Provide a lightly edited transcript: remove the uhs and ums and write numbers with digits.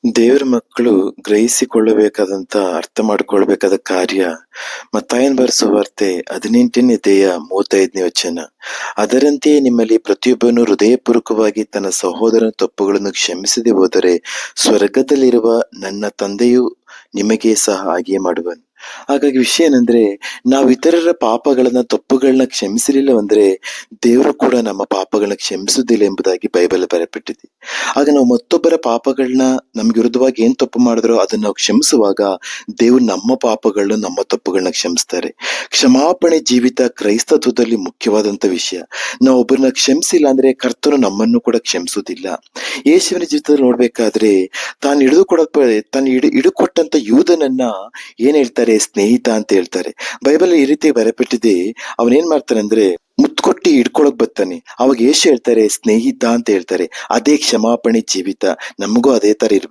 ದೇವರ ಮಕ್ಕಳು ಗ್ರಹಿಸಿಕೊಳ್ಳಬೇಕಾದಂತ ಅರ್ಥ ಮಾಡಿಕೊಳ್ಬೇಕಾದ ಕಾರ್ಯ ಮತ್ತಾಯನ ಬರೆಸುವ ವಾರ್ತೆ 18ನೇ ಅಧ್ಯಾಯ 35ನೇ ವಚನ. ಅದರಂತೆಯೇ ನಿಮ್ಮಲ್ಲಿ ಪ್ರತಿಯೊಬ್ಬನು ಹೃದಯಪೂರ್ವಕವಾಗಿ ತನ್ನ ಸಹೋದರನ ತಪ್ಪುಗಳನ್ನು ಕ್ಷಮಿಸದೆ ಹೋದರೆ ಸ್ವರ್ಗದಲ್ಲಿರುವ ನನ್ನ ತಂದೆಯು ನಿಮಗೆ ಸಹ ಹಾಗೆಯೇ ಮಾಡುವನು. ಹಾಗಾಗಿ ವಿಷಯ ಏನಂದ್ರೆ, ನಾವು ಇತರರ ಪಾಪಗಳನ್ನ ತಪ್ಪುಗಳನ್ನ ಕ್ಷಮಿಸಲಿಲ್ಲವಂದ್ರೆ ದೇವರು ಕೂಡ ನಮ್ಮ ಪಾಪಗಳನ್ನ ಕ್ಷಮಿಸುವುದಿಲ್ಲ ಎಂಬುದಾಗಿ ಬೈಬಲ್ ಬರೆಯಲ್ಪಟ್ಟಿದೆ. ಆಗ ನಾವು ಮತ್ತೊಬ್ಬರ ಪಾಪಗಳನ್ನ ನಮ್ಗೆ ವಿರುದ್ಧವಾಗಿ ಏನ್ ತಪ್ಪು ಮಾಡಿದ್ರೋ ಅದನ್ನ ನಾವು ಕ್ಷಮಿಸುವಾಗ ದೇವ್ರು ನಮ್ಮ ಪಾಪಗಳನ್ನ ನಮ್ಮ ತಪ್ಪುಗಳನ್ನ ಕ್ಷಮಿಸ್ತಾರೆ. ಕ್ಷಮಾಪಣೆ ಜೀವಿತ ಕ್ರೈಸ್ತತ್ವದಲ್ಲಿ ಮುಖ್ಯವಾದಂತ ವಿಷಯ. ನಾವು ಒಬ್ಬರನ್ನ ಕ್ಷಮಿಸಿಲ್ಲ ಅಂದ್ರೆ ಕರ್ತನು ನಮ್ಮನ್ನು ಕೂಡ ಕ್ಷಮಿಸುವುದಿಲ್ಲ. ಯೇಸುವಿನ ಜೀವಿತದಲ್ಲಿ ನೋಡ್ಬೇಕಾದ್ರೆ ತಾನು ಹಿಡುಕೊಟ್ಟಂತ ಯೂದನನ್ನ ಏನ್ ಹೇಳ್ತಾರೆ? ಸ್ನೇಹಿತ ಅಂತ ಹೇಳ್ತಾರೆ. ಬೈಬಲ್ ಈ ರೀತಿ ಬರೆಯಲ್ಪಟ್ಟಿದೆ. ಅವನೇನ್ ಮಾಡ್ತಾನೆ ಅಂದ್ರೆ ಮುತ್ಕೊಟ್ಟಿ ಹಿಡ್ಕೊಳಕ್ ಬರ್ತಾನೆ. ಅವಾಗ ಯೇಸು ಹೇಳ್ತಾರೆ ಸ್ನೇಹಿತ ಅಂತ ಹೇಳ್ತಾರೆ. ಅದೇ ಕ್ಷಮಾಪಣೆ ಜೀವಿತ. ನಮಗೂ ಅದೇ ತರ ಇರ್ಬೇಕು.